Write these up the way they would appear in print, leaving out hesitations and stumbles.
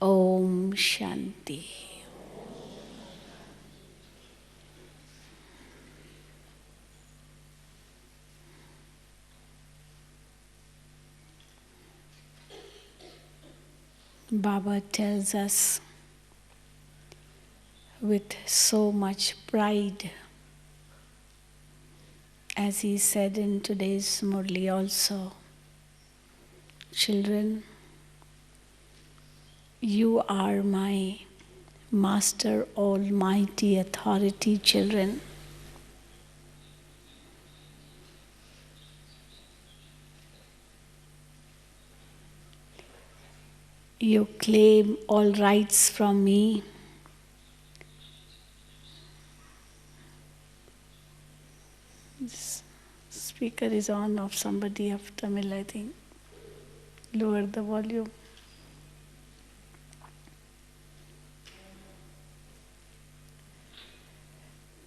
Om Shanti. Baba tells us with so much pride, as he said in today's Murli also, children, you are my Master Almighty Authority, children. You claim all rights from me. This speaker is on of somebody of Tamil, I think. Lower the volume.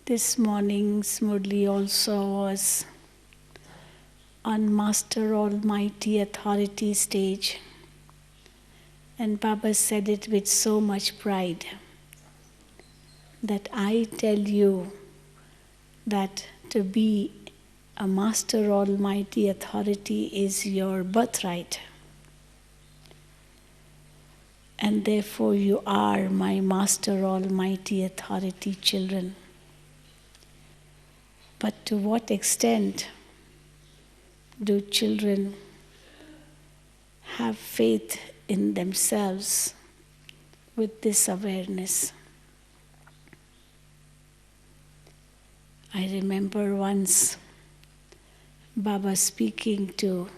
This morning's Murli also was on Master Almighty Authority stage. And Baba said it with so much pride that I tell you that to be a Master Almighty Authority is your birthright. And therefore you are my Master Almighty Authority, children. But to what extent do children have faith in themselves with this awareness? I remember once Baba speaking to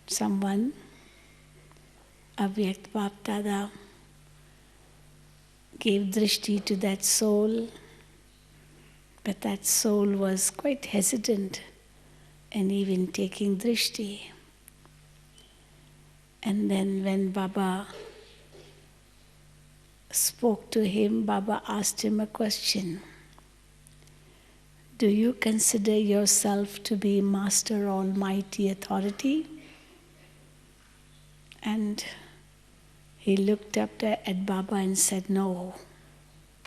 someone, Avyakt Bap Dada gave drishti to that soul, but that soul was quite hesitant and even taking drishti. And then when Baba spoke to him, Baba asked him a question. Do you consider yourself to be Master Almighty Authority? And he looked up at Baba and said, no.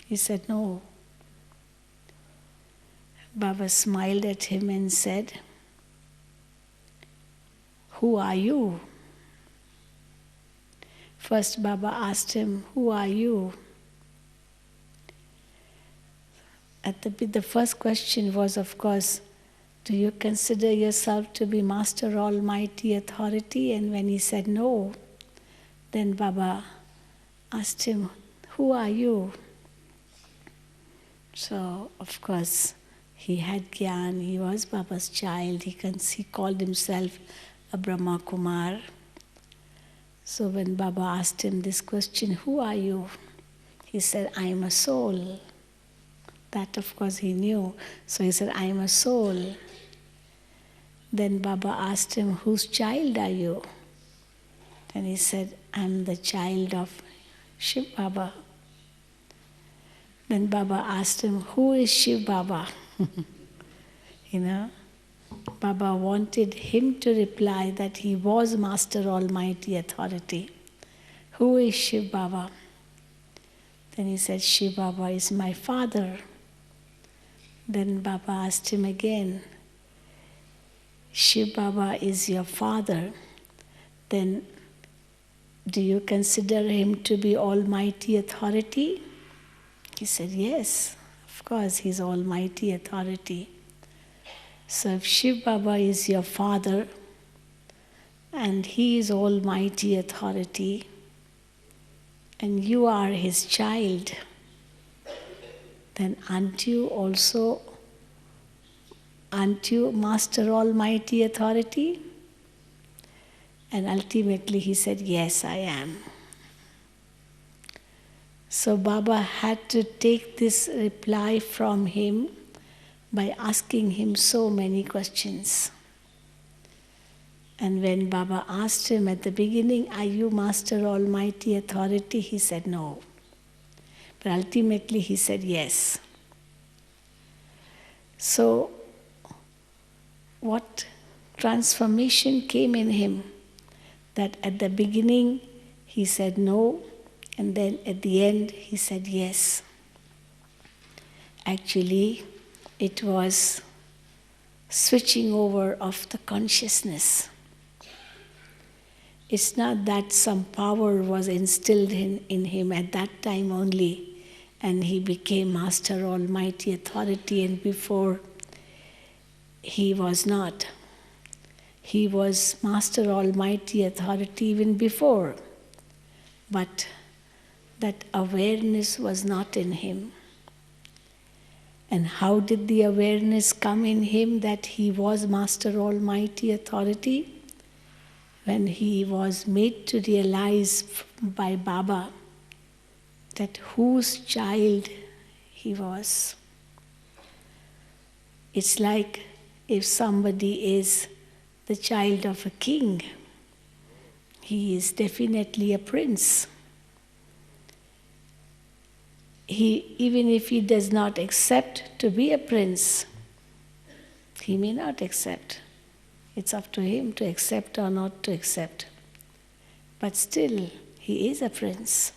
He said, no. Baba smiled at him and said, who are you? First Baba asked him, who are you? The first question was, of course, do you consider yourself to be Master Almighty Authority? And when he said no, then Baba asked him, who are you? So, of course, he had Gyan, he was Baba's child, he called himself a Brahma Kumar. So when Baba asked him this question, who are you? He said, I am a soul. That of course he knew. So he said, I am a soul. Then Baba asked him, whose child are you? Then he said, I am the child of Shiv Baba. Then Baba asked him, who is Shiv Baba? Baba wanted him to reply that he was Master Almighty Authority. Who is Shiv Baba? Then he said, Shiv Baba is my father. Then Baba asked him again, Shiv Baba is your father. Then do you consider him to be Almighty Authority? He said, yes, of course, he's Almighty Authority. So if Shiv Baba is your father and he is Almighty Authority and you are his child, then aren't you Master Almighty Authority? And ultimately he said, yes, I am. So Baba had to take this reply from him by asking him so many questions. And when Baba asked him at the beginning, are you Master Almighty Authority? He said no. But ultimately he said yes. So what transformation came in him? That at the beginning he said no, and then at the end he said yes. Actually, it was switching over of the consciousness. It's not that some power was instilled in him at that time only, and he became Master Almighty Authority, and before he was not. He was Master Almighty Authority even before, but that awareness was not in him. And how did the awareness come in him that he was Master Almighty Authority? When he was made to realize by Baba that whose child he was. It's like if somebody is the child of a king, he is definitely a prince. Even if he does not accept to be a prince, he may not accept. It's up to him to accept or not to accept. But still, he is a prince,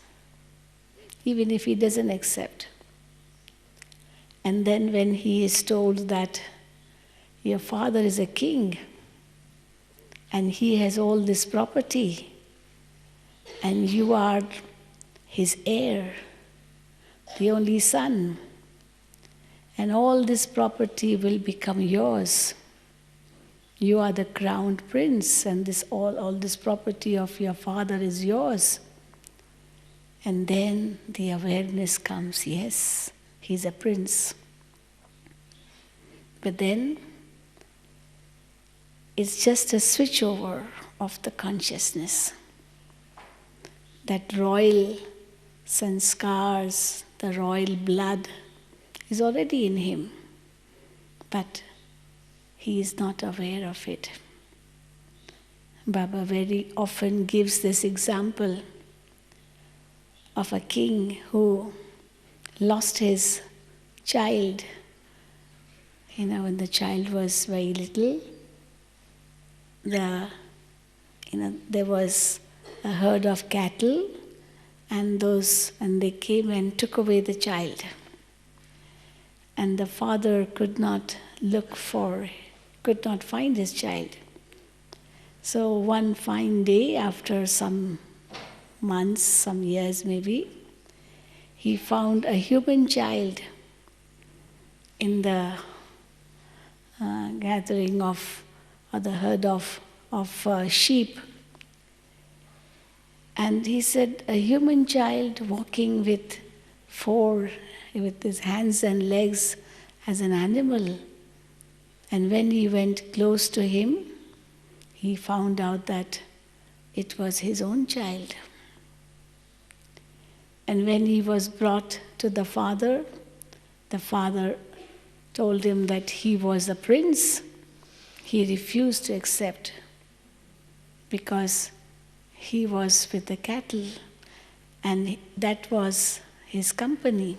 even if he doesn't accept. And then when he is told that your father is a king, and he has all this property, and you are his heir, the only son, and all this property will become yours. You are the crowned prince, and all this property of your father is yours. And then the awareness comes, yes, he's a prince. But then it's just a switchover of the consciousness. That royal sanskars, the royal blood is already in him, but he is not aware of it. Baba very often gives this example of a king who lost his child. When the child was very little, there was a herd of cattle, and they came and took away the child. And the father could not find his child. So one fine day, after some months, some years maybe, he found a human child in the gathering of, or the herd of sheep. And he said, a human child walking with his hands and legs as an animal. And when he went close to him, he found out that it was his own child. And when he was brought to the father told him that he was a prince. He refused to accept because he was with the cattle, and that was his company.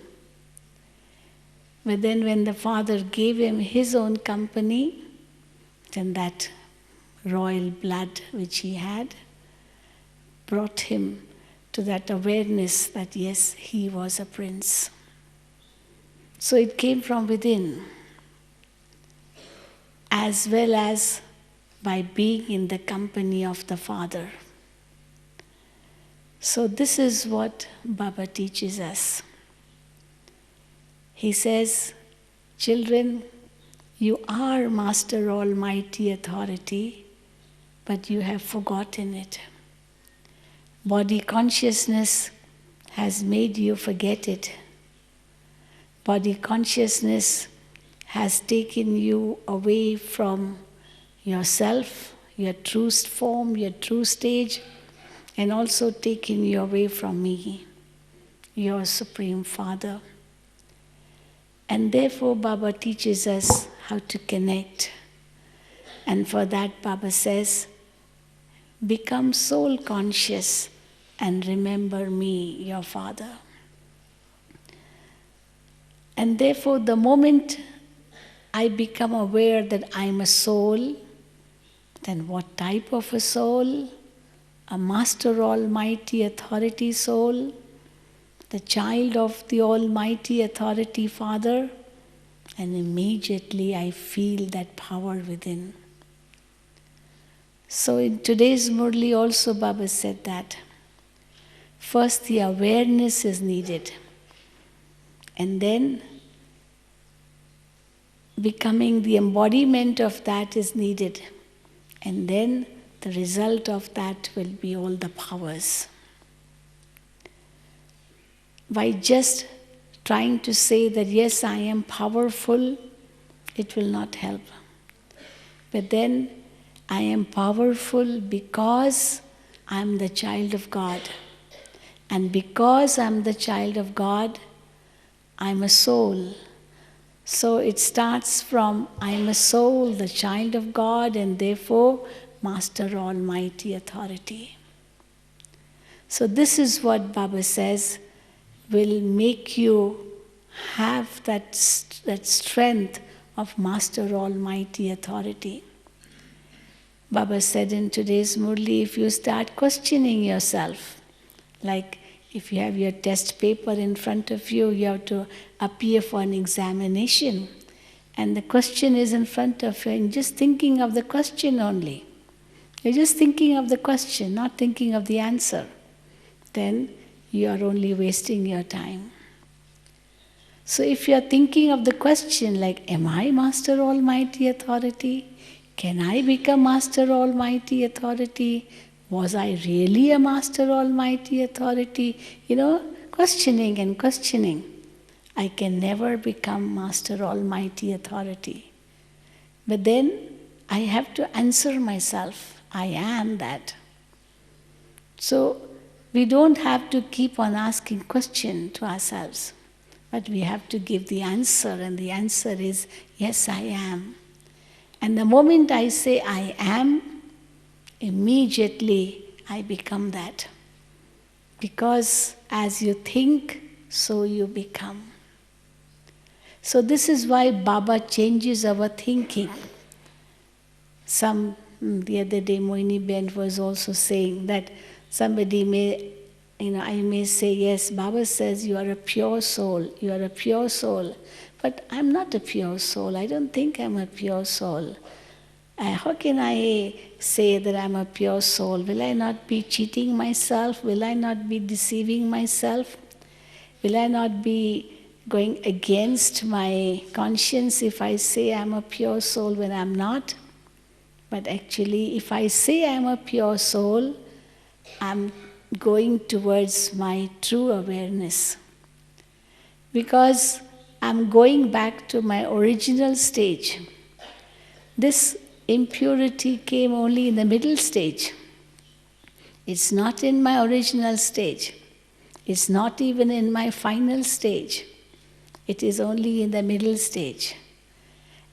But then when the father gave him his own company, then that royal blood which he had brought him to that awareness that yes, he was a prince. So it came from within, as well as by being in the company of the Father. So this is what Baba teaches us. He says, children, you are Master Almighty Authority, but you have forgotten it. Body consciousness has made you forget it. Body consciousness has taken you away from yourself, your true form, your true stage, and also taken you away from me, your Supreme Father. And therefore Baba teaches us how to connect. And for that Baba says, become soul conscious and remember me, your Father. And therefore the moment I become aware that I'm a soul, then what type of a soul? a Master Almighty Authority Soul, the child of the Almighty Authority Father, and immediately I feel that power within. So in today's Murli also Baba said that first the awareness is needed, and then becoming the embodiment of that is needed, and then the result of that will be all the powers. By just trying to say that yes, I am powerful, it will not help. But then I am powerful because I am the child of God. And because I am the child of God, I am a soul. So it starts from I am a soul, the child of God, and therefore Master Almighty Authority. So this is what Baba says will make you have that strength of Master Almighty Authority. Baba said in today's Murli, if you start questioning yourself, like if you have your test paper in front of you, you have to appear for an examination, and the question is in front of you, and just thinking of the question only. You're just thinking of the question, not thinking of the answer. Then you are only wasting your time. So if you are thinking of the question like, am I Master Almighty Authority? Can I become Master Almighty Authority? Was I really a Master Almighty Authority? Questioning and questioning. I can never become Master Almighty Authority. But then I have to answer myself, I am that. So we don't have to keep on asking questions to ourselves, but we have to give the answer, and the answer is, yes, I am. And the moment I say I am, immediately I become that. Because as you think, so you become. So this is why Baba changes our thinking. The other day Moini Ben was also saying that somebody may, I may say, yes, Baba says you are a pure soul, you are a pure soul. But I'm not a pure soul. I don't think I'm a pure soul. How can I say that I'm a pure soul? Will I not be cheating myself? Will I not be deceiving myself? Will I not be going against my conscience if I say I'm a pure soul when I'm not? But actually, if I say I'm a pure soul, I'm going towards my true awareness. Because I'm going back to my original stage. This impurity came only in the middle stage. It's not in my original stage. It's not even in my final stage. It is only in the middle stage.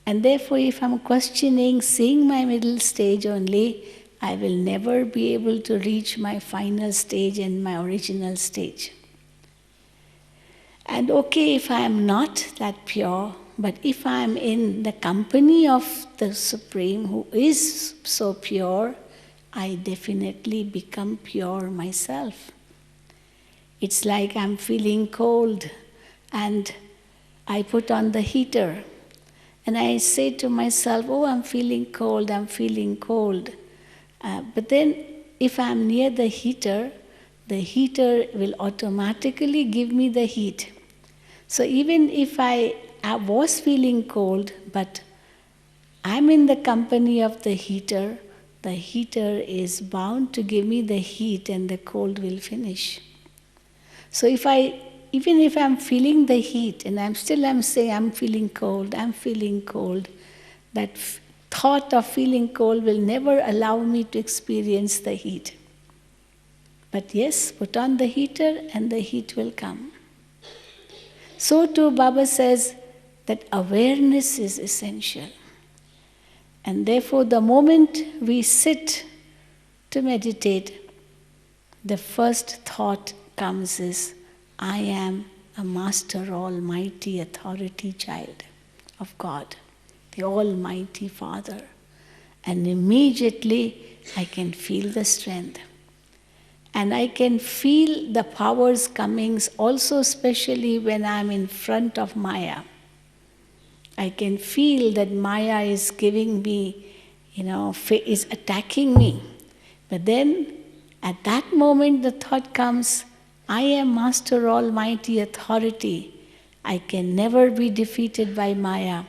And therefore, if I'm questioning, seeing my middle stage only, I will never be able to reach my final stage and my original stage. And okay, if I am not that pure, but if I am in the company of the Supreme who is so pure, I definitely become pure myself. It's like I'm feeling cold and I put on the heater and I say to myself, oh, I'm feeling cold, I'm feeling cold. But then if I'm near the heater will automatically give me the heat. So even if I was feeling cold, but I'm in the company of the heater is bound to give me the heat and the cold will finish. So even if I'm feeling the heat and I'm saying I'm feeling cold, that thought of feeling cold will never allow me to experience the heat. But yes, put on the heater and the heat will come. So too Baba says that awareness is essential. And therefore the moment we sit to meditate, the first thought comes is, I am a Master Almighty Authority child of God, the Almighty Father. And immediately I can feel the strength. And I can feel the powers coming also, especially when I'm in front of Maya. I can feel that Maya is giving me, is attacking me. But then, at that moment, the thought comes, I am Master Almighty Authority. I can never be defeated by Maya.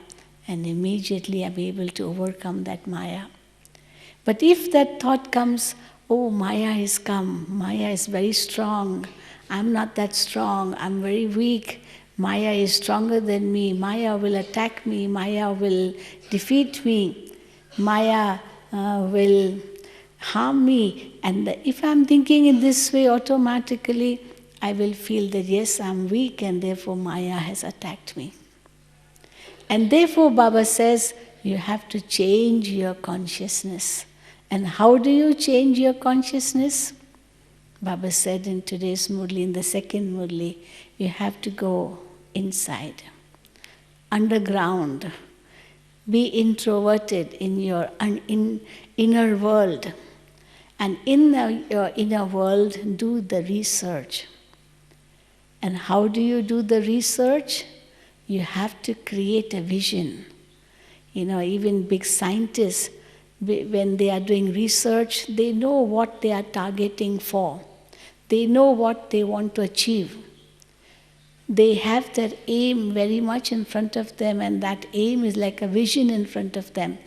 And immediately I'm able to overcome that Maya. But if that thought comes, oh, Maya has come, Maya is very strong, I'm not that strong, I'm very weak, Maya is stronger than me, Maya will attack me, Maya will defeat me, Maya will harm me. And if I'm thinking in this way, automatically I will feel that yes, I'm weak and therefore Maya has attacked me. And therefore Baba says, you have to change your consciousness. And how do you change your consciousness? Baba said in today's Murli, in the second Murli, you have to go inside, underground, be introverted in your inner world. And in your inner world, do the research. And how do you do the research? You have to create a vision. Even big scientists, when they are doing research, they know what they are targeting for. They know what they want to achieve. They have their aim very much in front of them, and that aim is like a vision in front of them.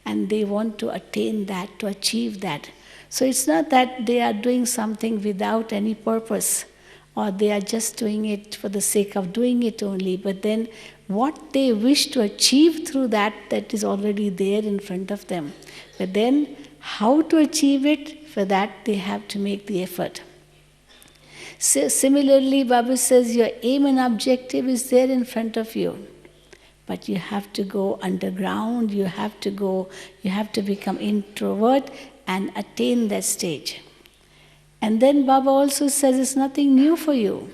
And they want to attain that, to achieve that. So it's not that they are doing something without any purpose, or they are just doing it for the sake of doing it only. But then what they wish to achieve through that is already there in front of them. But then how to achieve it, for that they have to make the effort. So similarly, Baba says your aim and objective is there in front of you. But you have to go underground, you have to become introvert and attain that stage. And then Baba also says it's nothing new for you.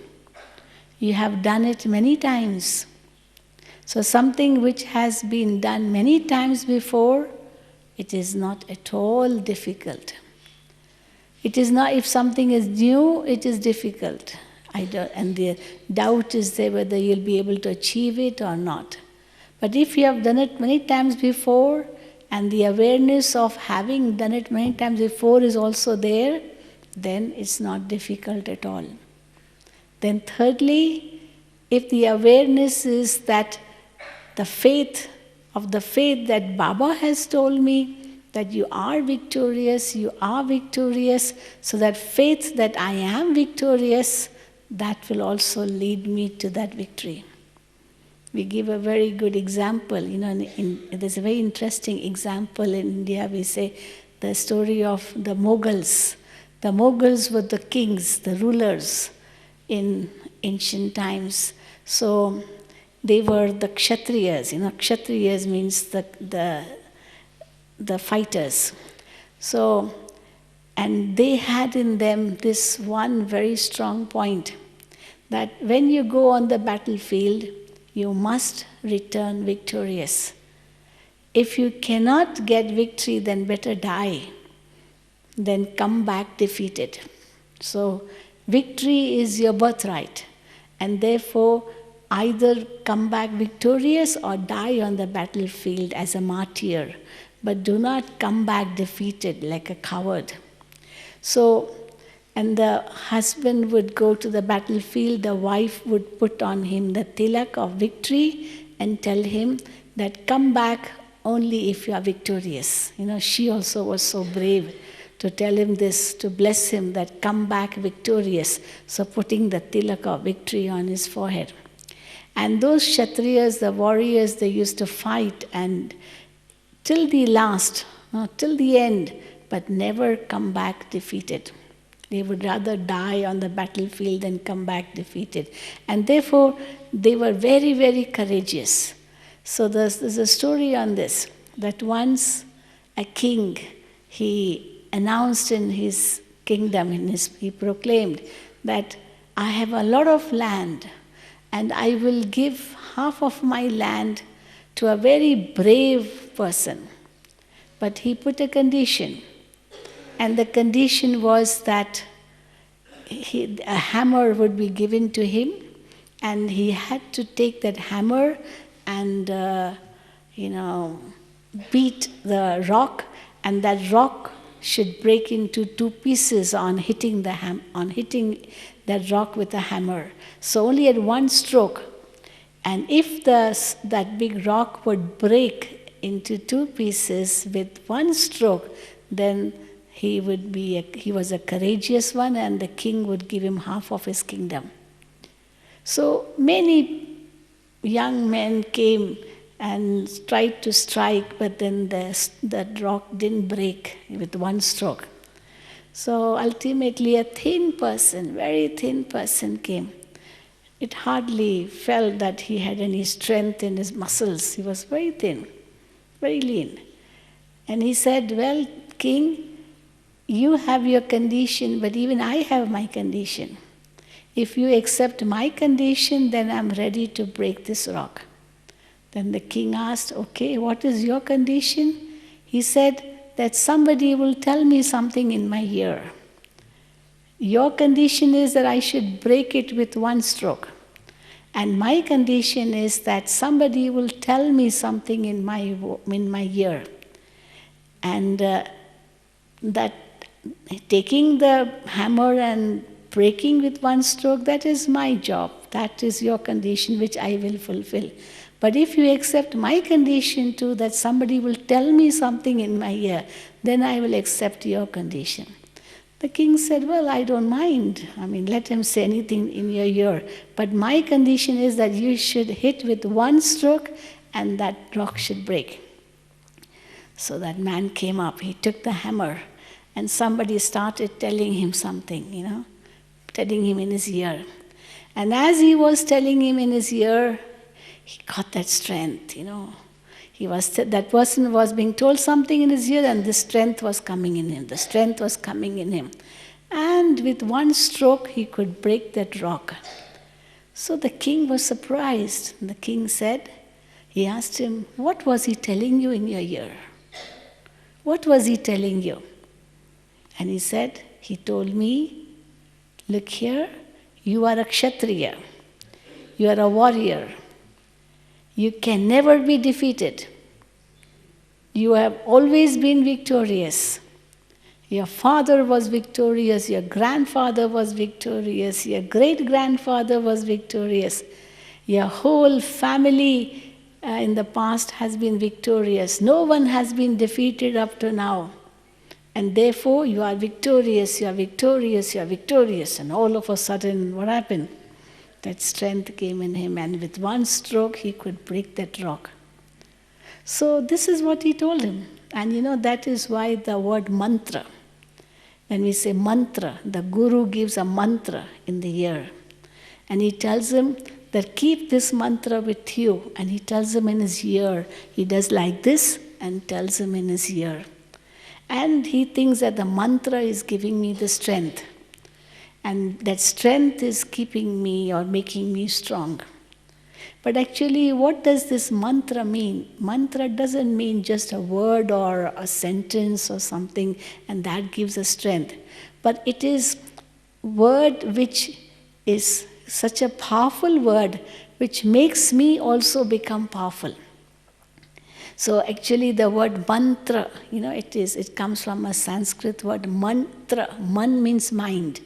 You have done it many times. So something which has been done many times before, it is not at all difficult. It is not, if something is new, it is difficult. And the doubt is there whether you'll be able to achieve it or not. But if you have done it many times before, and the awareness of having done it many times before is also there, then it's not difficult at all. Then thirdly, if the awareness is that the faith that Baba has told me, that you are victorious, so that faith that I am victorious, that will also lead me to that victory. We give a very good example, there's a very interesting example in India. We say the story of the Mughals. The Mughals were the kings, the rulers in ancient times. So they were the Kshatriyas. Kshatriyas means the fighters. So, and they had in them this one very strong point, that when you go on the battlefield, you must return victorious. If you cannot get victory, then better die, then come back defeated. So, victory is your birthright, and therefore either come back victorious or die on the battlefield as a martyr. But do not come back defeated like a coward. So, and the husband would go to the battlefield, the wife would put on him the tilak of victory and tell him that come back only if you are victorious. She also was so brave to tell him this, to bless him that come back victorious. So putting the tilak of victory on his forehead. And those Kshatriyas, the warriors, they used to fight and till the last, till the end, but never come back defeated. They would rather die on the battlefield than come back defeated. And therefore, they were very, very courageous. So there's a story on this, that once a king, he announced in his kingdom, he proclaimed that I have a lot of land and I will give half of my land to a very brave person. But he put a condition. And the condition was that a hammer would be given to him, and he had to take that hammer and, beat the rock, and that rock should break into two pieces on hitting that rock with a hammer. So only at one stroke. And if that big rock would break into two pieces with one stroke, then he was a courageous one, and the king would give him half of his kingdom. So many young men came and tried to strike, but then that rock didn't break with one stroke. So ultimately a very thin person came. It hardly felt that he had any strength in his muscles. He was very thin, very lean. And he said, "Well, king, you have your condition, but even I have my condition. If you accept my condition, then I'm ready to break this rock." Then the king asked, "Okay, what is your condition?" He said, "That somebody will tell me something in my ear. Your condition is that I should break it with one stroke. And my condition is that somebody will tell me something in my ear. And that taking the hammer and breaking with one stroke, that is my job. That is your condition, which I will fulfill. But if you accept my condition too, that somebody will tell me something in my ear, then I will accept your condition." The king said, "Well, I don't mind. Let him say anything in your ear. But my condition is that you should hit with one stroke and that rock should break." So that man came up. He took the hammer and somebody started telling him something, telling him in his ear. And as he was telling him in his ear, he got that strength, That person was being told something in his ear, and the strength was coming in him. The strength was coming in him. And with one stroke, he could break that rock. So the king was surprised. The king said, he asked him, "What was he telling you in your ear? What was he telling you?" And he said, "He told me, look here, you are a kshatriya. You are a warrior. You can never be defeated. You have always been victorious. Your father was victorious, your grandfather was victorious, your great-grandfather was victorious. Your whole family in the past has been victorious. No one has been defeated up to now. And therefore, you are victorious, you are victorious, you are victorious." And all of a sudden, what happened? That strength came in him, and with one stroke, he could break that rock. So this is what he told him. And that is why the word mantra, when we say mantra, the guru gives a mantra in the ear. And he tells him that keep this mantra with you. And he tells him in his ear. He does like this and tells him in his ear. And he thinks that the mantra is giving me the strength. And that strength is keeping me or making me strong. But actually, what does this mantra mean? Mantra doesn't mean just a word or a sentence or something, and that gives us strength. But it is word which is such a powerful word, which makes me also become powerful. So actually the word mantra, it comes from a Sanskrit word mantra. Man means mind.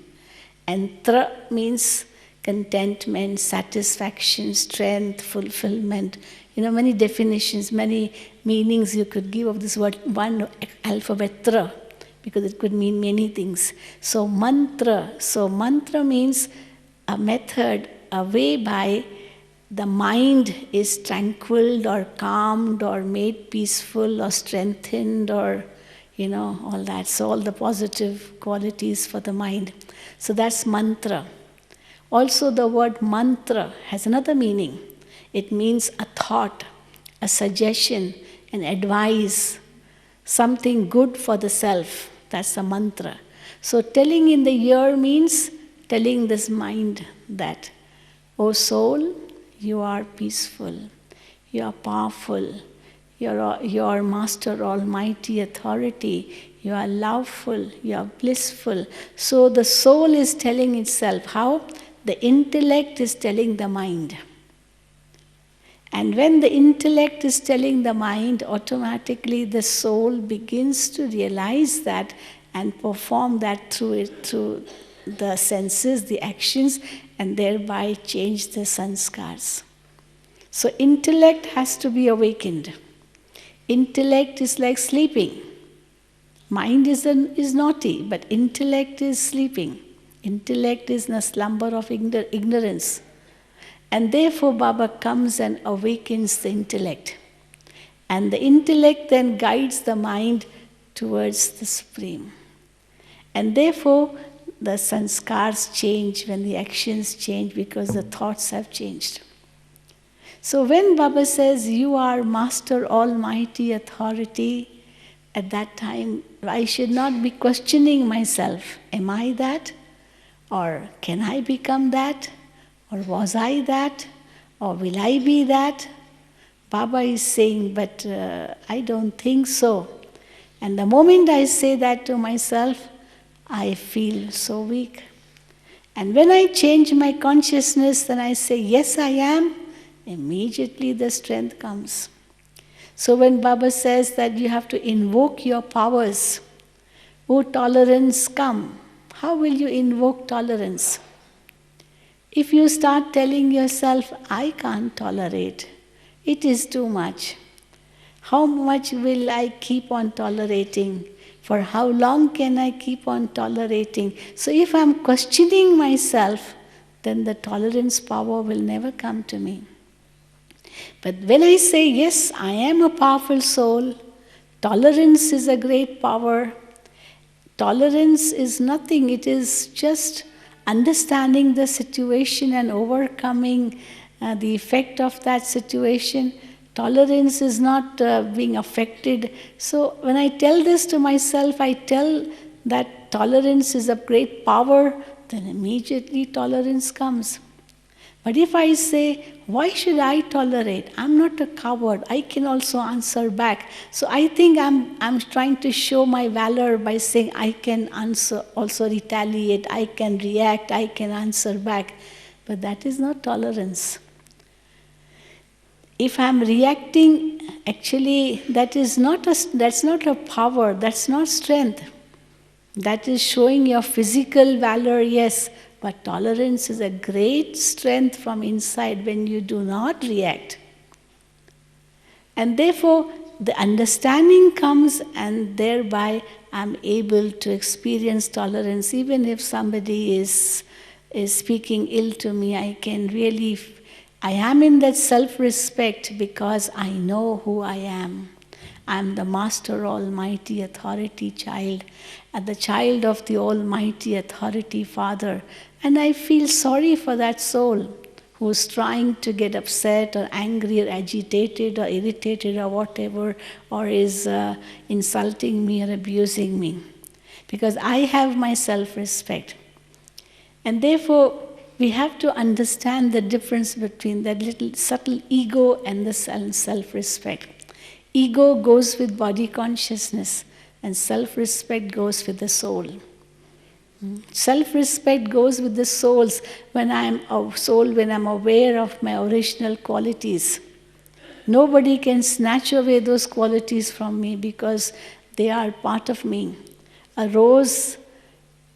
And tra means contentment, satisfaction, strength, fulfillment. Many definitions, many meanings you could give of this word, one alphabet tra, because it could mean many things. So mantra. So mantra means a method, a way by the mind is tranquil or calmed or made peaceful or strengthened or all that. So all the positive qualities for the mind. So that's mantra. Also the word mantra has another meaning. It means a thought, a suggestion, an advice, something good for the self. That's a mantra. So telling in the ear means telling this mind that, "Oh soul, you are peaceful, you are powerful, your Master Almighty Authority, you are loveful, you are blissful. So the soul is telling itself. How? The intellect is telling the mind. And when the intellect is telling the mind, automatically the soul begins to realize that and perform that through the senses, the actions, and thereby change the sanskars. So intellect has to be awakened. Intellect is like sleeping. Mind is naughty, but intellect is sleeping. Intellect is in a slumber of ignorance. And therefore Baba comes and awakens the intellect. And the intellect then guides the mind towards the Supreme. And therefore the sanskars change when the actions change, because the thoughts have changed. So when Baba says, you are Master Almighty Authority, at that time I should not be questioning myself. Am I that? Or can I become that? Or was I that? Or will I be that? Baba is saying, but I don't think so. And the moment I say that to myself, I feel so weak. And when I change my consciousness, then I say, yes, I am, immediately the strength comes. So when Baba says that you have to invoke your powers, oh tolerance, come. How will you invoke tolerance? If you start telling yourself, I can't tolerate, it is too much. How much will I keep on tolerating? For how long can I keep on tolerating? So if I'm questioning myself, then the tolerance power will never come to me. But when I say, yes, I am a powerful soul, tolerance is a great power. Tolerance is nothing, it is just understanding the situation and overcoming the effect of that situation. Tolerance is not being affected. So when I tell this to myself, I tell that tolerance is a great power, then immediately tolerance comes. But if I say, why should I tolerate? I'm not a coward. I can also answer back. So I think I'm trying to show my valor by saying I can answer, also retaliate, I can react, I can answer back. But that is not tolerance. If I'm reacting, actually that's not a power, that's not strength. That is showing your physical valor, yes. But tolerance is a great strength from inside when you do not react. And therefore, the understanding comes, and thereby I'm able to experience tolerance. Even if somebody is speaking ill to me, I am in that self-respect because I know who I am. I am the Master Almighty Authority child, and the child of the Almighty Authority Father. And I feel sorry for that soul who's trying to get upset or angry or agitated or irritated or whatever, or is insulting me or abusing me. Because I have my self-respect. And therefore, we have to understand the difference between that little subtle ego and the self-respect. Ego goes with body consciousness, and self-respect goes with the soul. Self-respect goes with the souls when I'm aware of my original qualities. Nobody can snatch away those qualities from me because they are part of me. A rose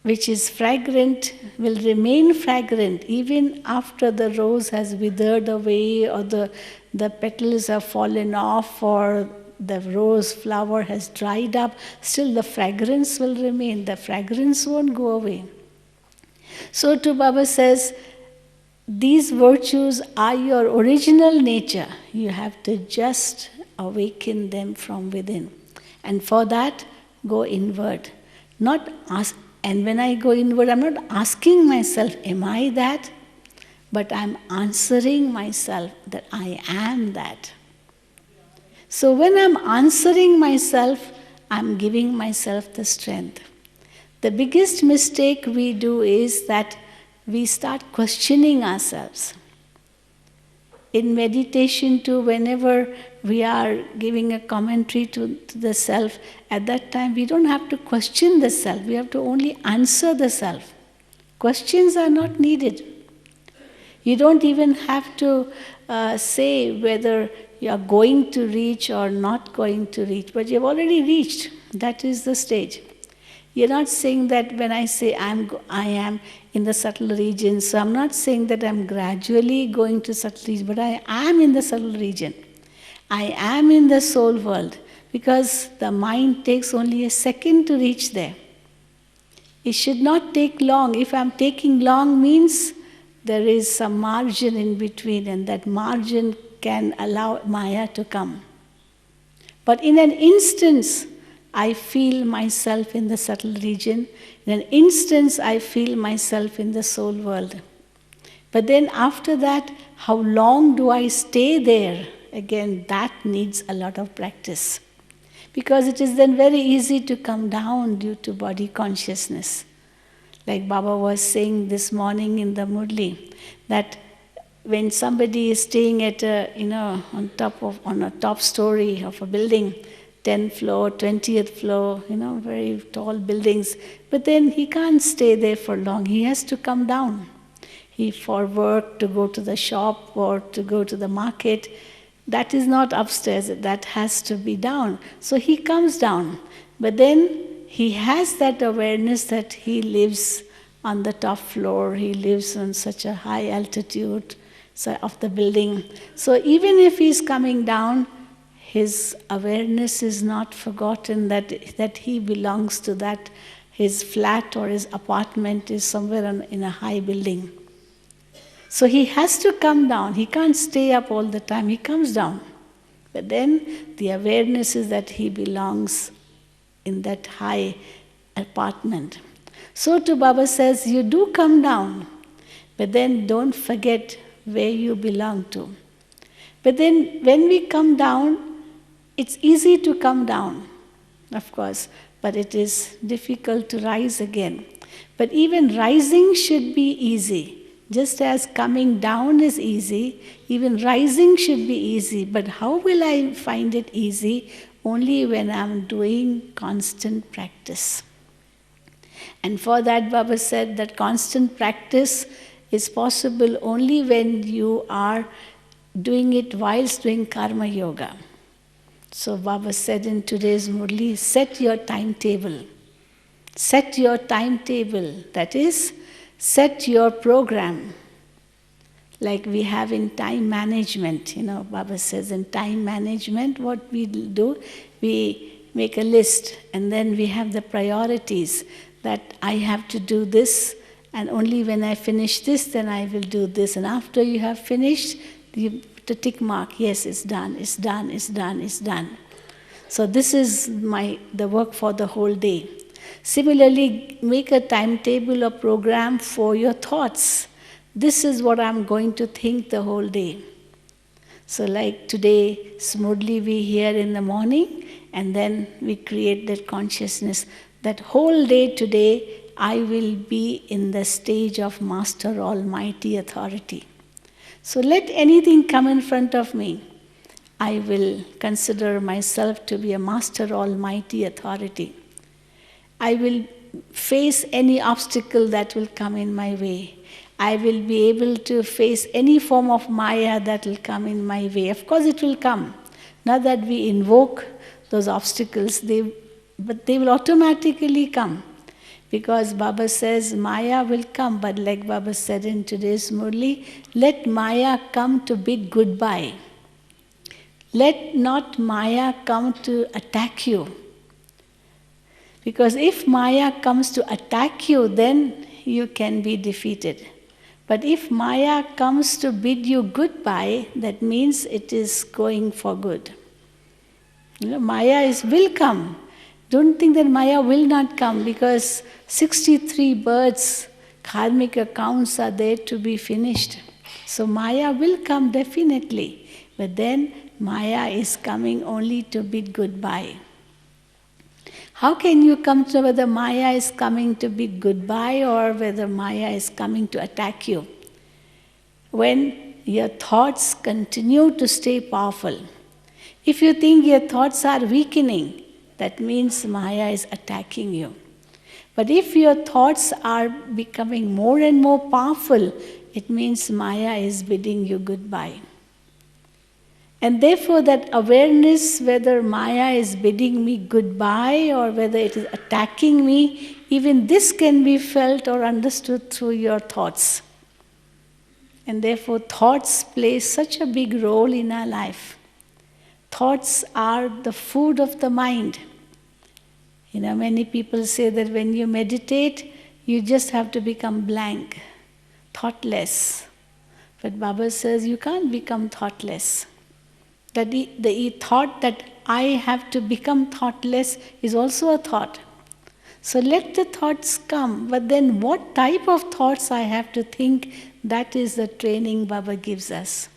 which is fragrant will remain fragrant even after the rose has withered away, or the petals have fallen off, or the rose flower has dried up. Still the fragrance will remain. The fragrance won't go away. So too Baba says, these virtues are your original nature. You have to just awaken them from within. And for that, go inward. And when I go inward, I'm not asking myself, am I that? But I'm answering myself that I am that. So when I'm answering myself, I'm giving myself the strength. The biggest mistake we do is that we start questioning ourselves. in meditation too, whenever we are giving a commentary to the self, at that time we don't have to question the self, we have to only answer the self. Questions are not needed. You don't even have to say whether you are going to reach or not going to reach, but you've already reached. That is the stage. You're not saying that when I say I am in the subtle region, so I'm not saying that I'm gradually going to subtle region, but I am in the subtle region. I am in the soul world, because the mind takes only a second to reach there. It should not take long. If I'm taking long means there is some margin in between, and that margin can allow Maya to come. But in an instance, I feel myself in the subtle region. In an instance, I feel myself in the soul world. But then after that, how long do I stay there? Again, that needs a lot of practice. Because it is then very easy to come down due to body consciousness. Like Baba was saying this morning in the Murli, that when somebody is staying at on a top story of a building, 10th floor, 20th floor, very tall buildings, but then he can't stay there for long. He has to come down. For work, to go to the shop or to go to the market, that is not upstairs, that has to be down. So he comes down, but then he has that awareness that he lives on the top floor, he lives on such a high altitude of the building. So even if he's coming down, his awareness is not forgotten that he belongs to that, his flat or his apartment is somewhere in a high building. So he has to come down. He can't stay up all the time. He comes down. But then the awareness is that he belongs in that high apartment. So too Baba says, you do come down, but then don't forget where you belong to. But then when we come down, it's easy to come down, of course, but it is difficult to rise again. But even rising should be easy. Just as coming down is easy, even rising should be easy. But how will I find it easy? Only when I'm doing constant practice. And for that, Baba said that constant practice is possible only when you are doing it whilst doing karma yoga. So Baba said in today's Murli, set your timetable. Set your timetable, that is, set your program. Like we have in time management, Baba says in time management, what we do, we make a list and then we have the priorities that I have to do this, and only when I finish this, then I will do this. And after you have finished, you put a tick mark, yes, it's done, it's done, it's done, it's done. So this is the work for the whole day. Similarly, make a timetable or program for your thoughts. This is what I'm going to think the whole day. So like today, smoothly we hear in the morning, and then we create that consciousness. That whole day today, I will be in the stage of Master Almighty Authority. So let anything come in front of me. I will consider myself to be a Master Almighty Authority. I will face any obstacle that will come in my way. I will be able to face any form of Maya that will come in my way. Of course it will come. Not that we invoke those obstacles, but they will automatically come. Because Baba says Maya will come, but like Baba said in today's Murli, let Maya come to bid goodbye. Let not Maya come to attack you. Because if Maya comes to attack you, then you can be defeated. But if Maya comes to bid you goodbye, that means it is going for good. Maya will come. Don't think that Maya will not come, because 63 births, karmic accounts are there to be finished. So Maya will come definitely. But then Maya is coming only to bid goodbye. How can you come to whether Maya is coming to bid goodbye or whether Maya is coming to attack you? When your thoughts continue to stay powerful. If you think your thoughts are weakening, that means Maya is attacking you. But if your thoughts are becoming more and more powerful, it means Maya is bidding you goodbye. And therefore that awareness whether Maya is bidding me goodbye or whether it is attacking me, even this can be felt or understood through your thoughts. And therefore thoughts play such a big role in our life. Thoughts are the food of the mind. Many people say that when you meditate, you just have to become blank, thoughtless. But Baba says you can't become thoughtless. That the thought that I have to become thoughtless is also a thought. So let the thoughts come, but then what type of thoughts I have to think, that is the training Baba gives us.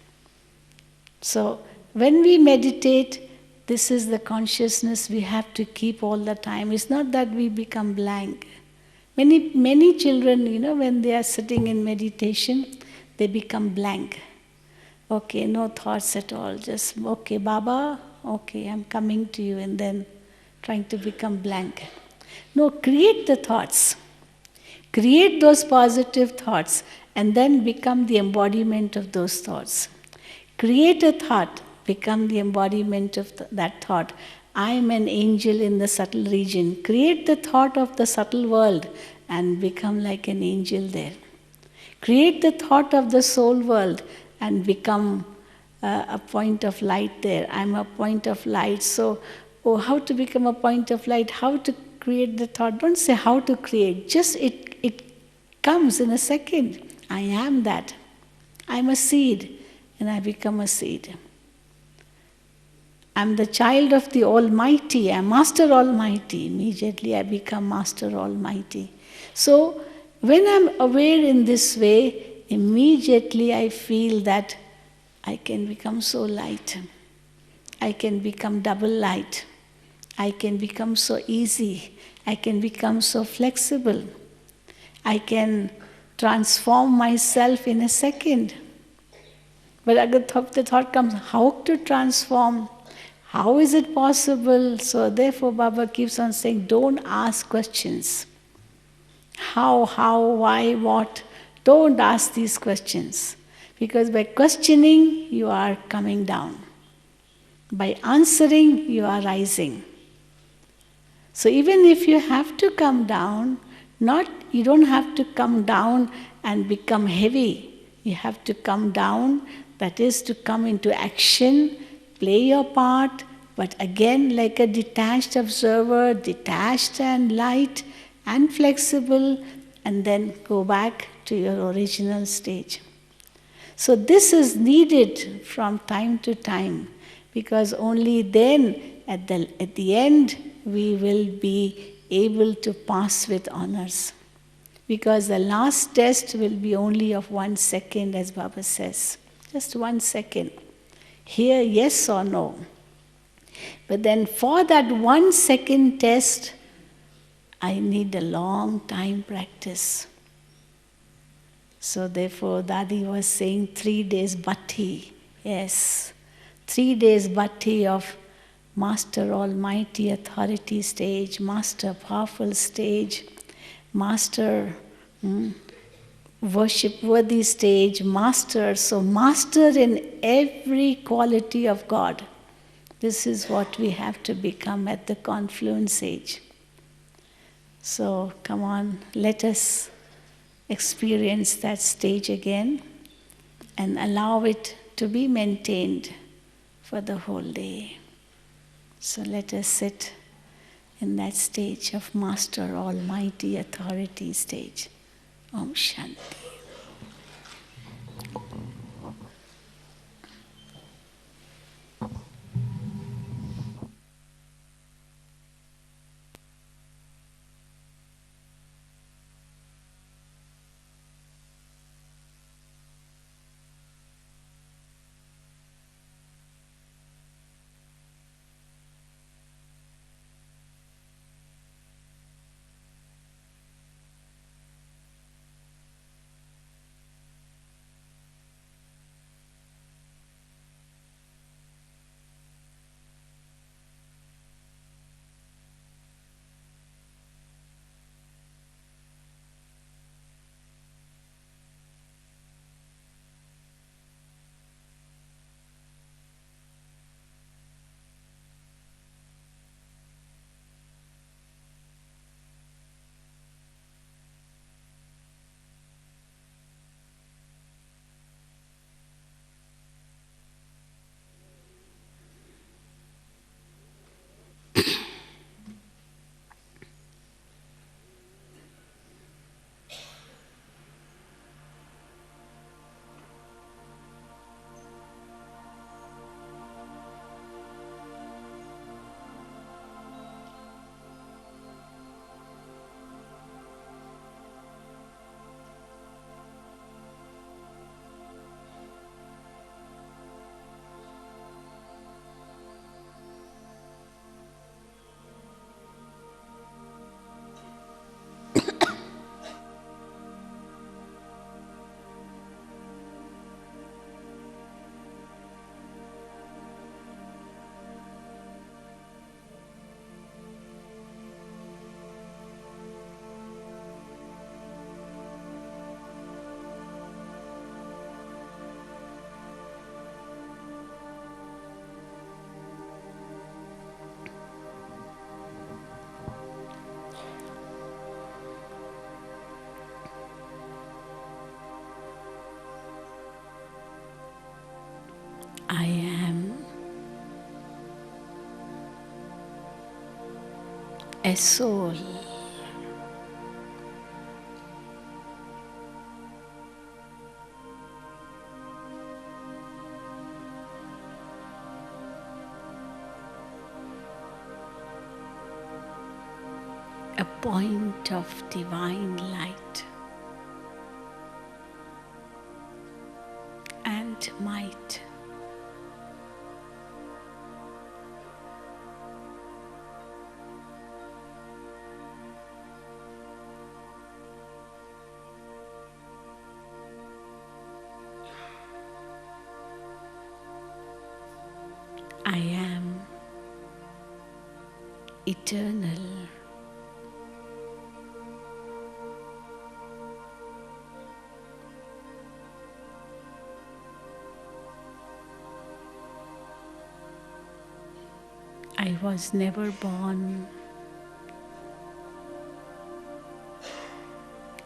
So when we meditate, this is the consciousness we have to keep all the time. It's not that we become blank. Many children, when they are sitting in meditation, they become blank. Okay, no thoughts at all. Just, okay, Baba, okay, I'm coming to you, and then trying to become blank. No, create the thoughts. Create those positive thoughts, and then become the embodiment of those thoughts. Create a thought, become the embodiment of that thought. I am an angel in the subtle region. Create the thought of the subtle world and become like an angel there. Create the thought of the soul world and become a point of light there. I'm a point of light. So, how to become a point of light? How to create the thought? Don't say how to create. Just it comes in a second. I am that. I'm a seed, and I become a seed. I'm the child of the Almighty. I'm Master Almighty. Immediately I become Master Almighty. So, when I'm aware in this way, immediately I feel that I can become so light. I can become double light. I can become so easy. I can become so flexible. I can transform myself in a second. But the thought comes, how to transform? How is it possible? So therefore Baba keeps on saying, don't ask questions. How, why, what? Don't ask these questions. Because by questioning, you are coming down. By answering, you are rising. So even if you have to come down, you don't have to come down and become heavy. You have to come down, that is to come into action, play your part, but again like a detached observer, detached and light and flexible, and then go back to your original stage. So this is needed from time to time, because only then at the end we will be able to pass with honors. Because the last test will be only of 1 second, as Baba says. Just 1 second. Here, yes or no. But then for that 1 second test, I need a long time practice. So therefore, Dadi was saying 3 days bhatti. Yes, 3 days bhatti of Master Almighty Authority stage, Master Powerful stage, Master Worship Worthy stage, Master. So Master in every quality of God. This is what we have to become at the confluence age. So come on, let us experience that stage again and allow it to be maintained for the whole day. So let us sit in that stage of Master Almighty Authority stage. Om Shanti. I am a soul. A point of divine light and might. I am eternal. I was never born,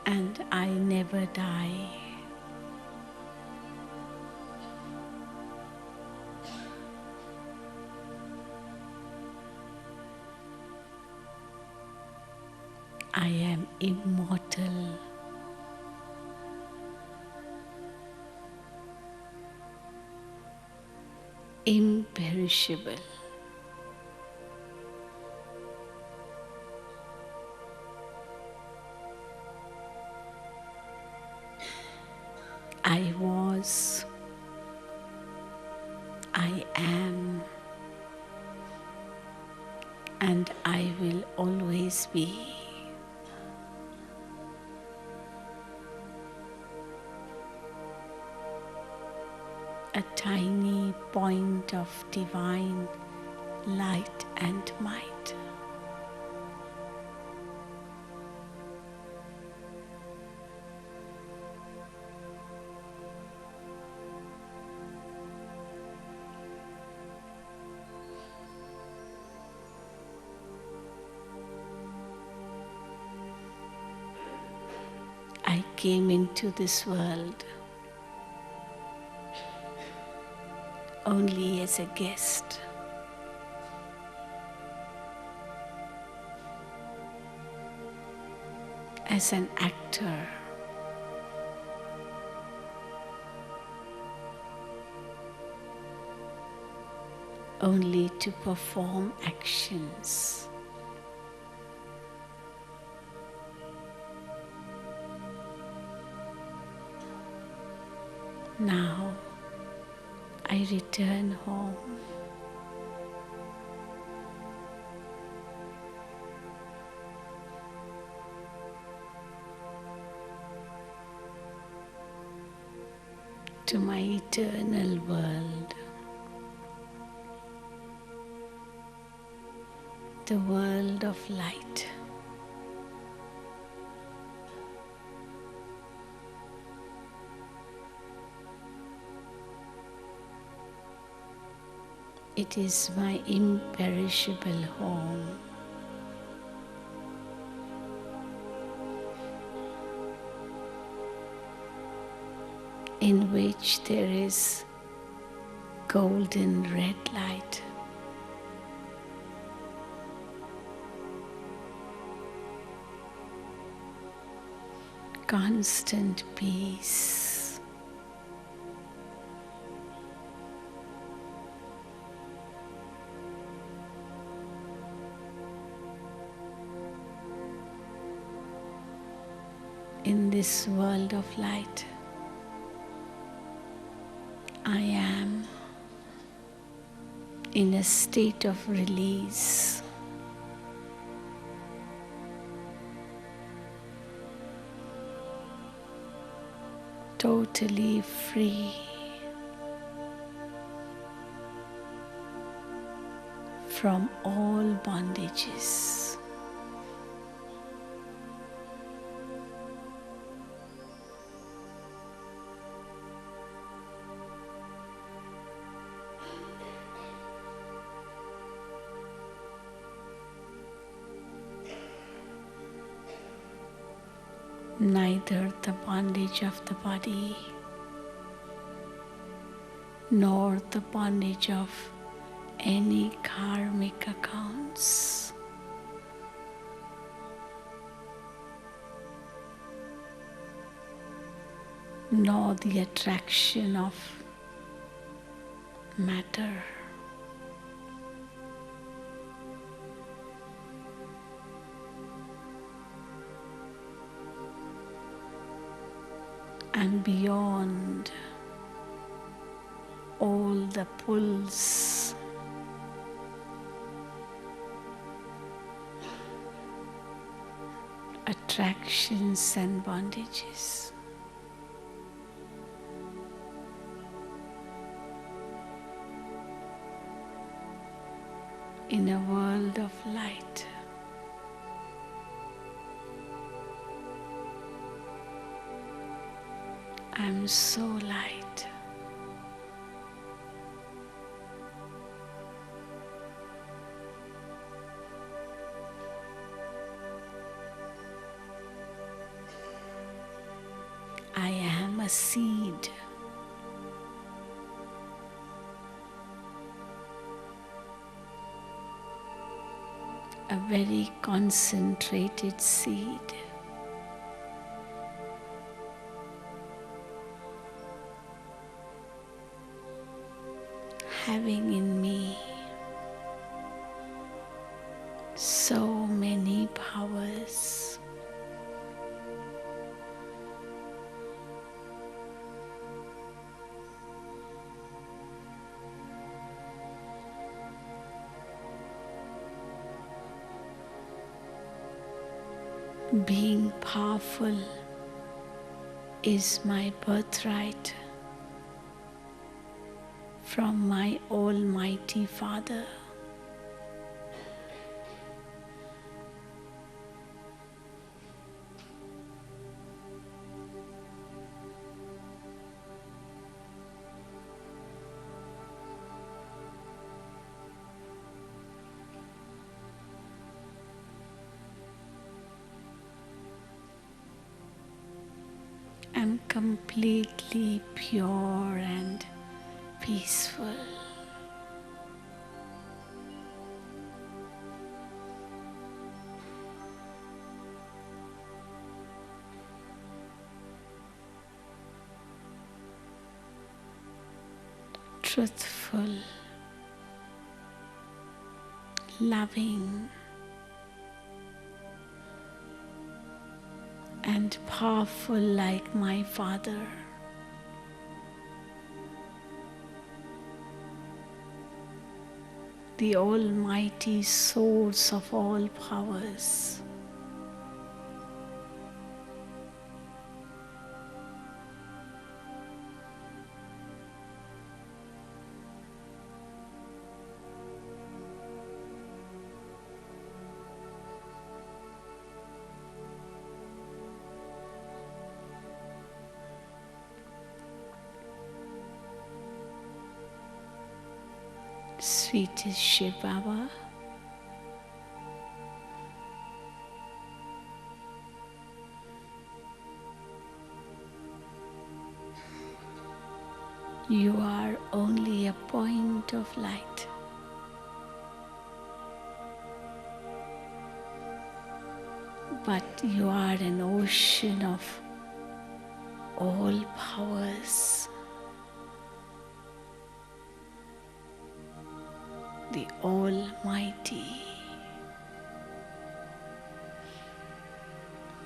and I never die. I am immortal. Imperishable. I was, I am, and I will always be. A tiny point of divine light and might. I came into this world only as a guest. As an actor. Only to perform actions. Now I return home. To my eternal world, the world of light. It is my imperishable home. In which there is golden red light. Constant peace. In this world of light, I am in a state of release. Totally free from all bondages. Neither the bondage of the body nor the bondage of any karmic accounts. Nor the attraction of matter. And beyond all the pulls, attractions and bondages. In a world of light, I'm so light. I am a seed. A very concentrated seed. Having in me so many powers. Being powerful is my birthright from my Almighty Father. I'm completely pure and peaceful. Truthful, loving, and powerful like my Father. The Almighty source of all powers. Sweetest Shiv Baba, you are only a point of light. But you are an ocean of all powers. The Almighty,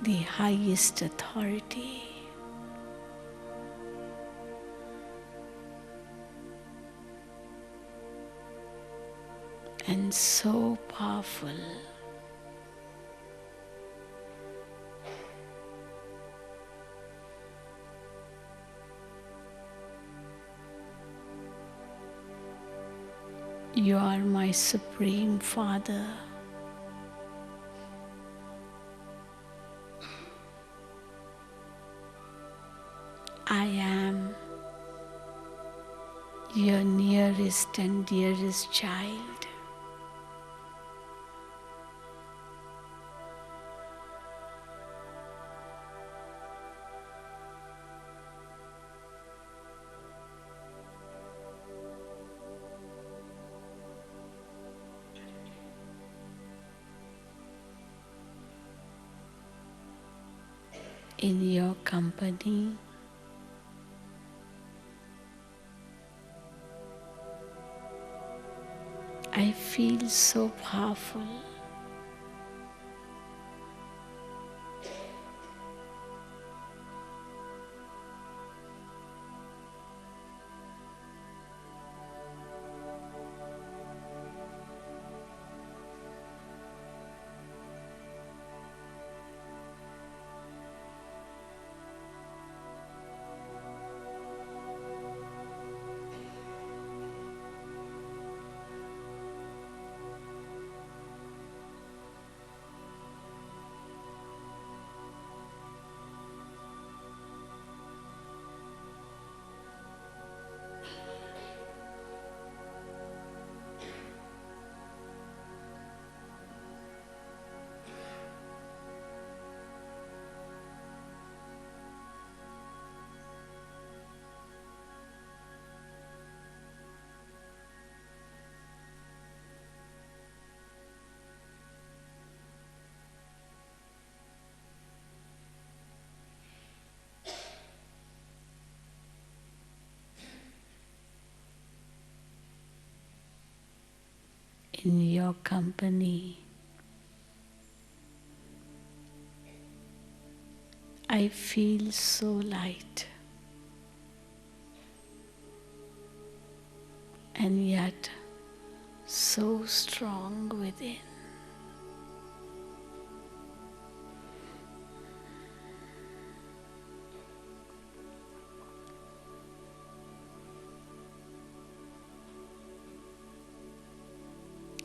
the highest authority. And so powerful. You are my Supreme Father. I am your nearest and dearest child. In your company, I feel so powerful. In your company, I feel so light and yet so strong within.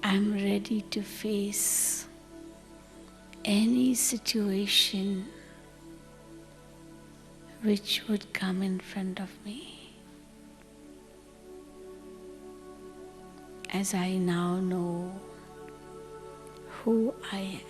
I'm ready to face any situation which would come in front of me, as I now know who I am.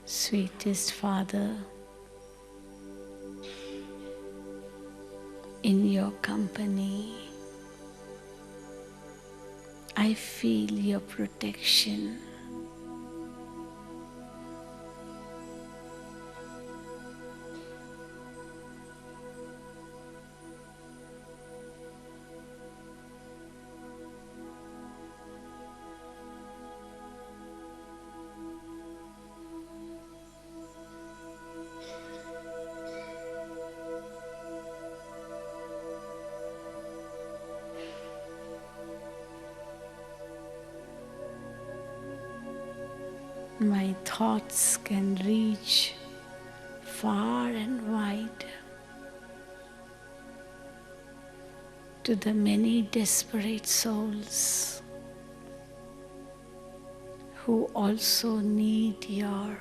Sweetest Father, in your company, I feel your protection. My thoughts can reach far and wide to the many desperate souls who also need your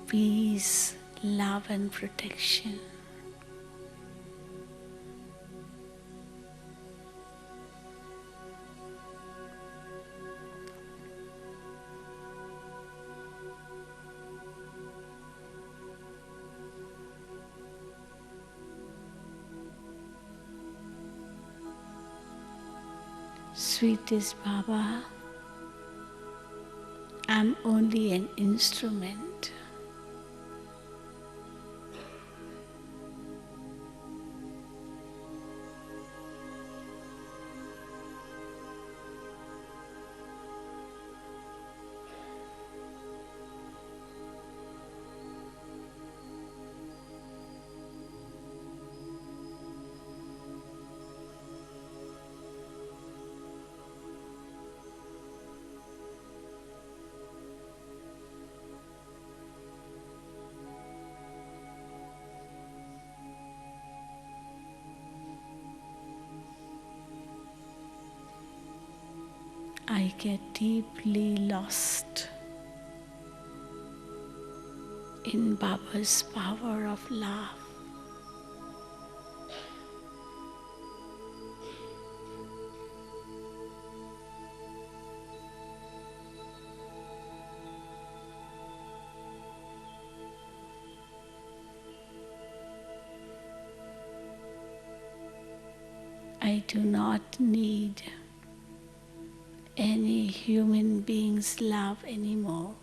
peace, love and protection. Sweetest Baba, I'm only an instrument. I get deeply lost in Baba's power of love. I do not need any human being's love anymore.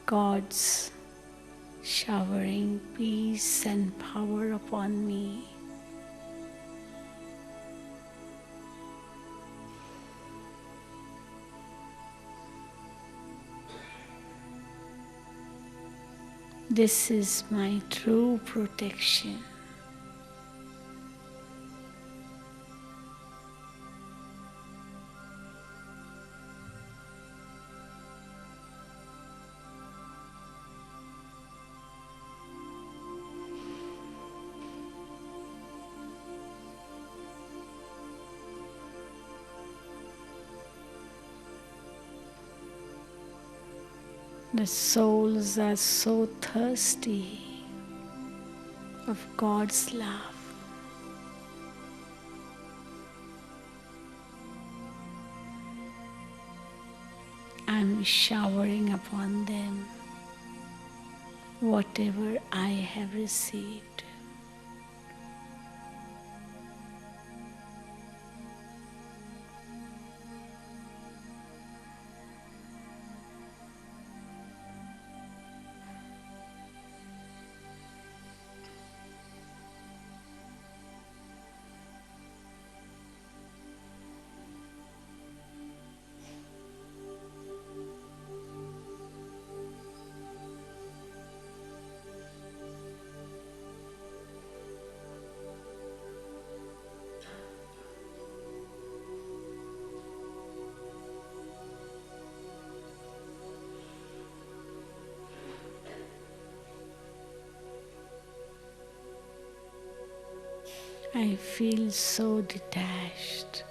God's showering peace and power upon me. This is my true protection. The souls are so thirsty of God's love. I'm showering upon them whatever I have received. I feel so detached.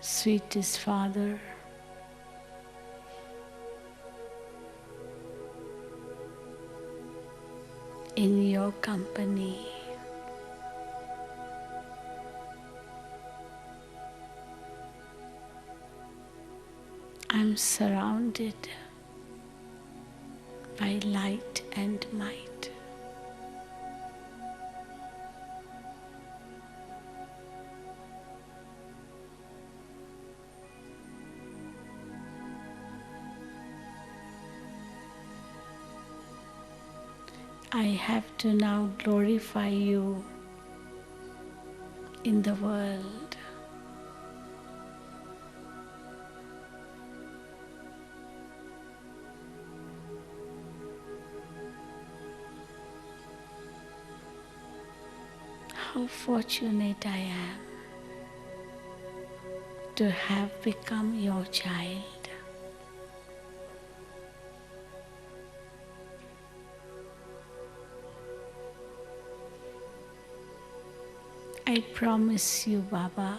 Sweetest Father, in your company, I'm surrounded by light and might. I have to now glorify you in the world. How fortunate I am to have become your child. I promise you, Baba,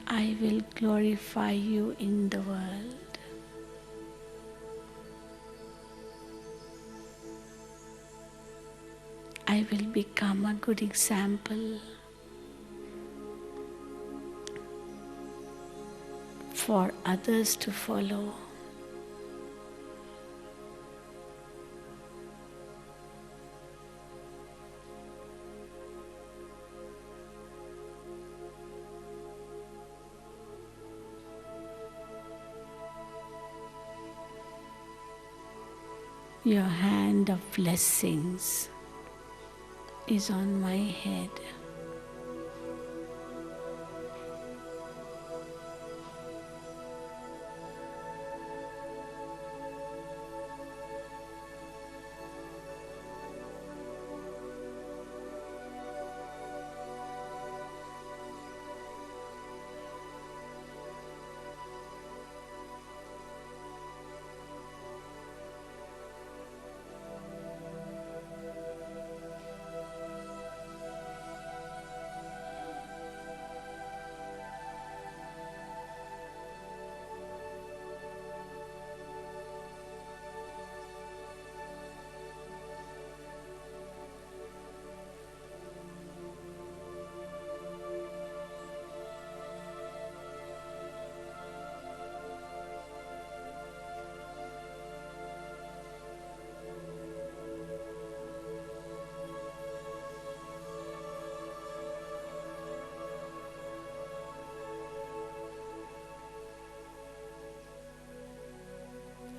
I will glorify you in the world. I will become a good example for others to follow. Your hand of blessings is on my head.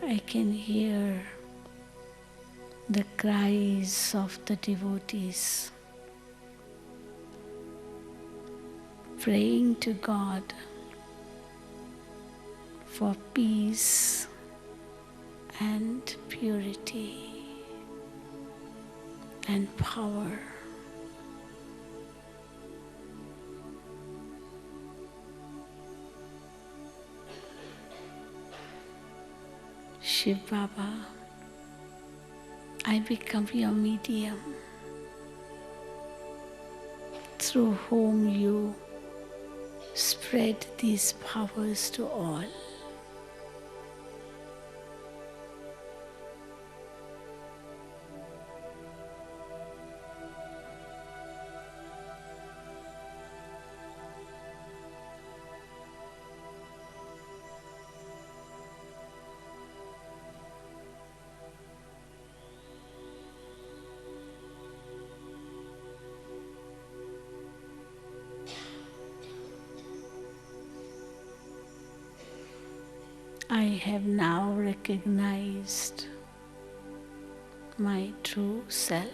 I can hear the cries of the devotees praying to God for peace and purity and power. Shiv Baba, I become your medium through whom you spread these powers to all. I have now recognized my true self.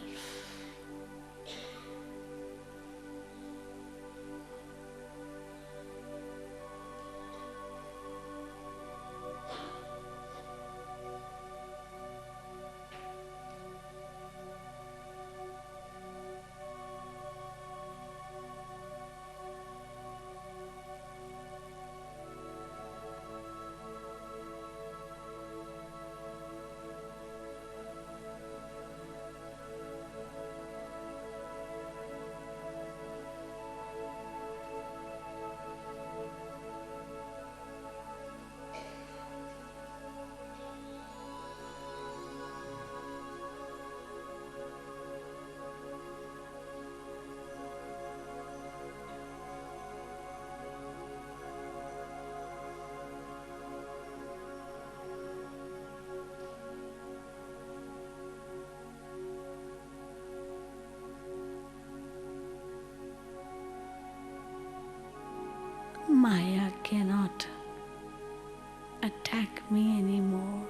Maya cannot attack me anymore.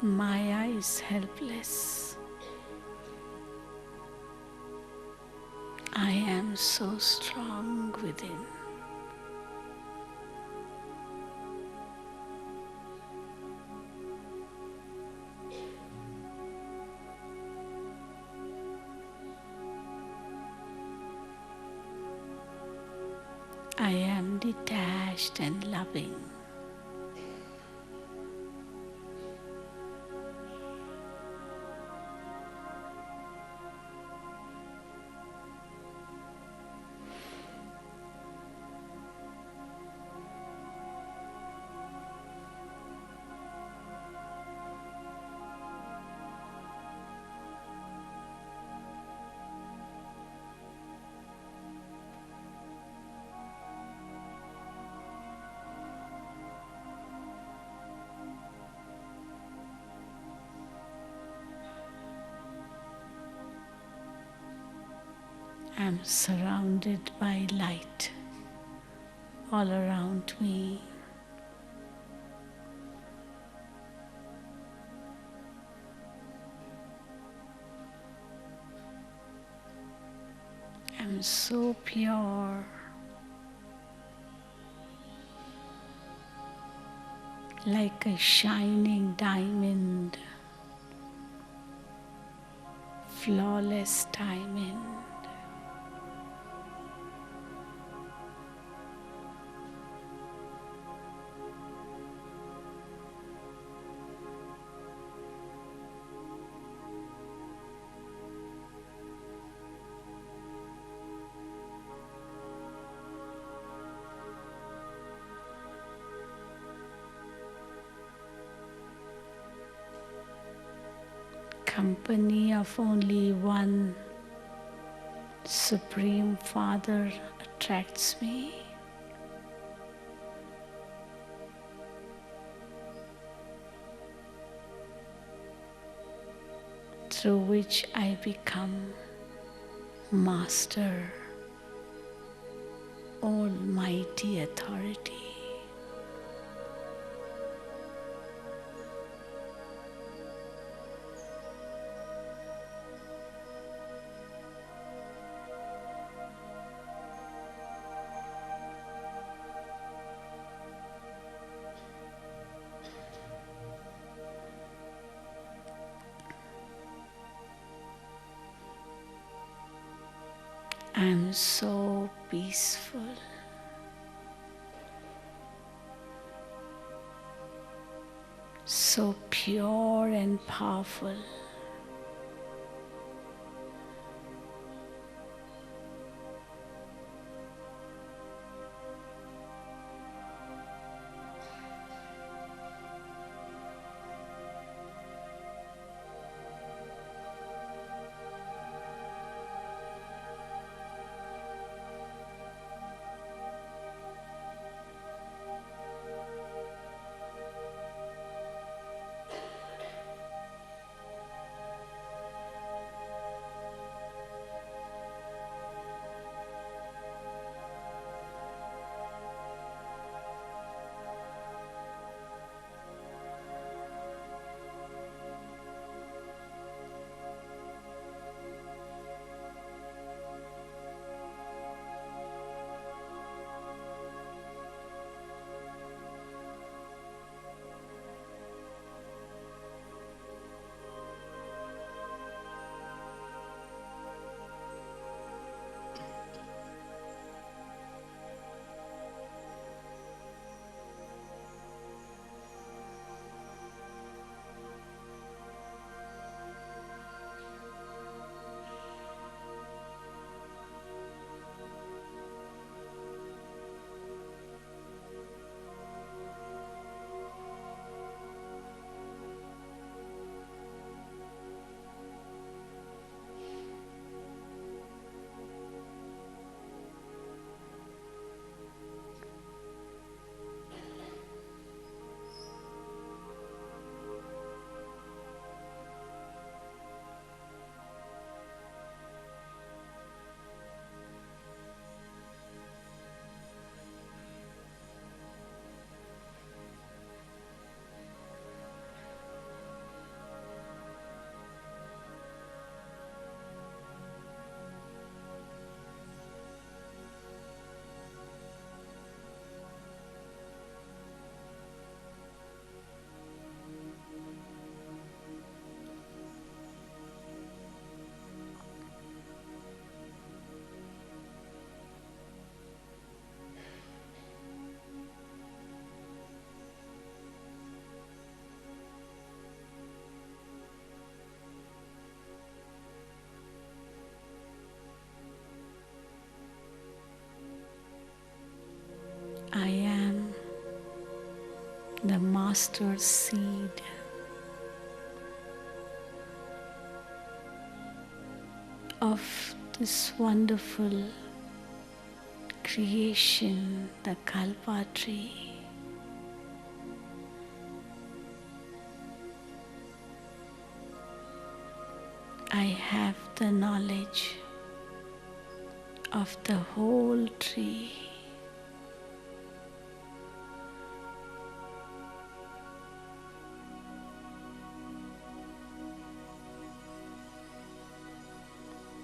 Maya is helpless. I am so strong within. I am detached and loving. I am surrounded by light all around me. I am so pure, like a shining diamond, flawless diamond. Company of only one Supreme Father attracts me. Through which I become Master, Almighty Authority. I'm so peaceful. So pure and powerful. I am the master seed of this wonderful creation, the Kalpa tree. I have the knowledge of the whole tree.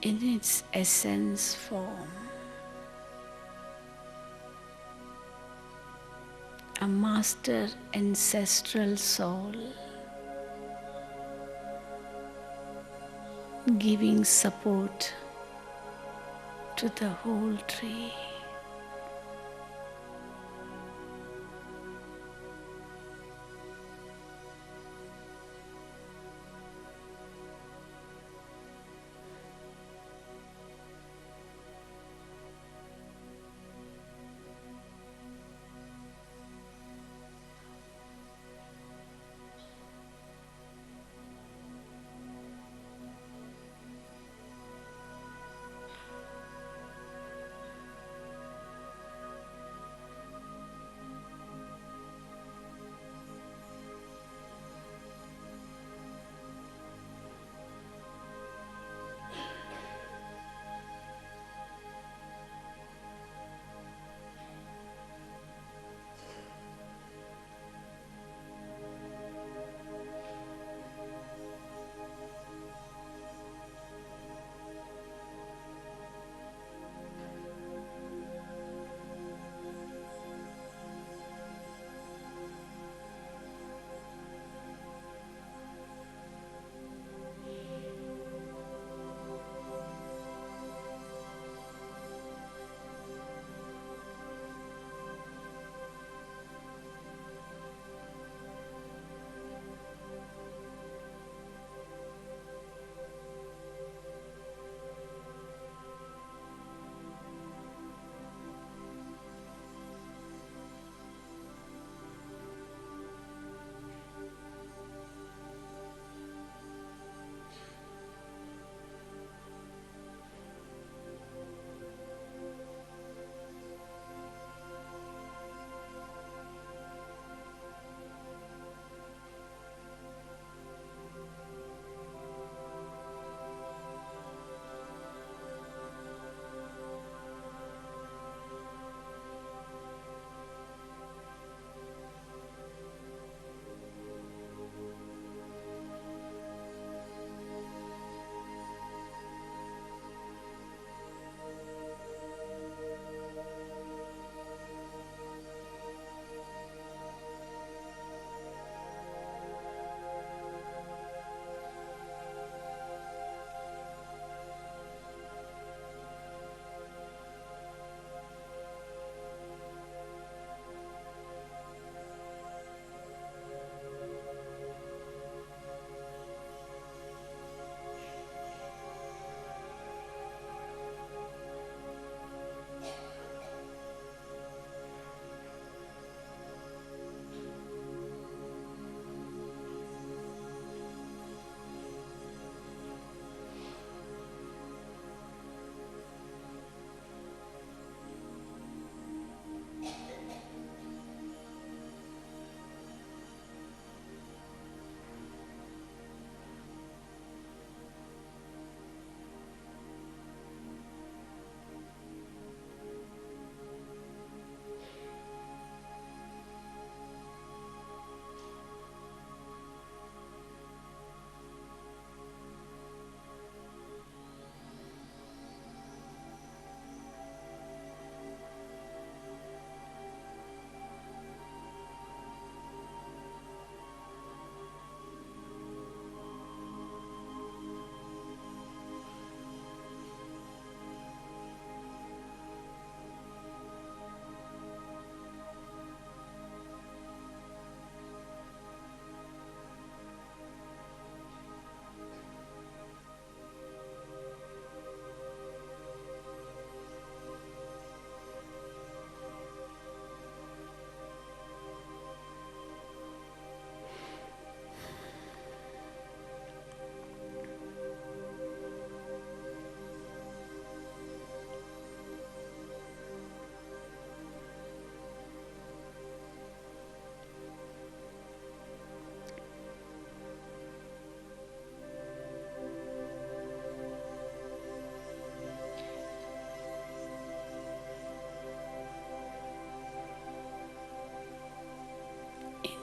In its essence form, a master ancestral soul giving support to the whole tree.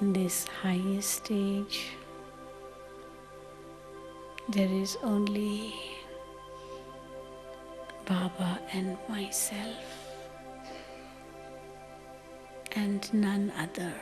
in this highest stage, there is only Baba and myself and none other.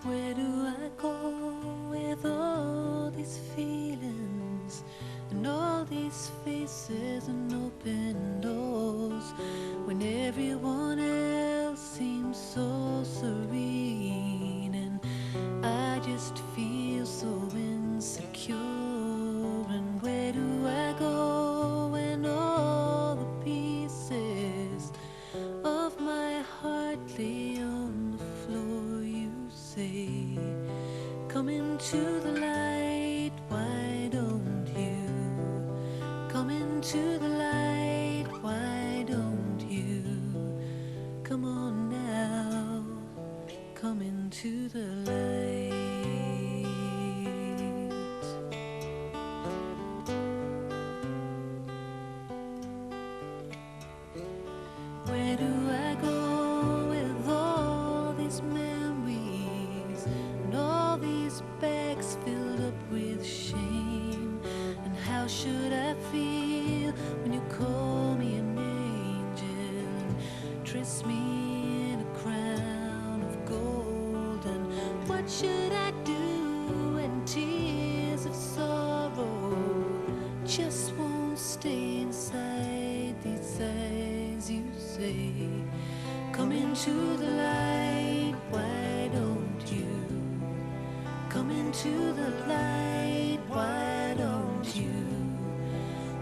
Where do I go with all these feelings and all these faces and open doors when everyone else seems so serene and I just feel so insecure? And where do I go when all the pieces of my heart lay on the floor? You say, come into the light, why don't you? Come into the light, why don't you? Come on now, come into the light. Where do I go with all these memories and all these bags filled up with shame? And how should I feel when you call me an angel and dress me in a crown of gold? And what should I do when tears of sorrow just won't stay inside these eyes? You say, come into the light, why don't you? Come into the light, why don't you?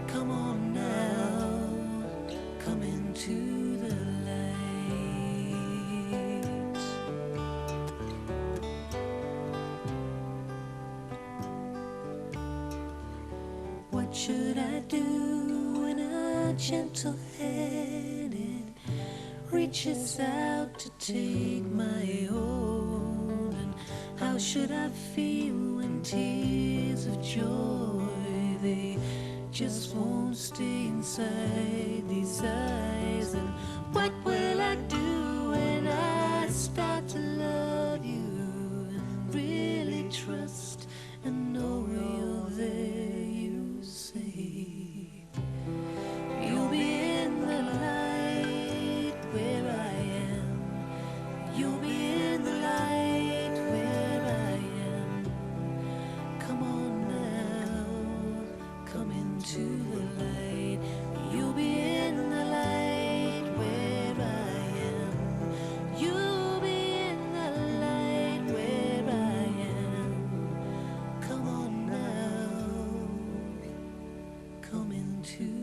Come on now, come into the light. should I do when a gentle hand reaches out to take my own? And how should I feel when tears of joy, they just won't stay inside these eyes? And what will I do when I start to love you and really trust and know you're there? You say you'll be in the light where I am. You'll be in the light where I am. Come on now, come into the light. You'll be in the light where I am. You'll be in the light where I am. Come on now, come into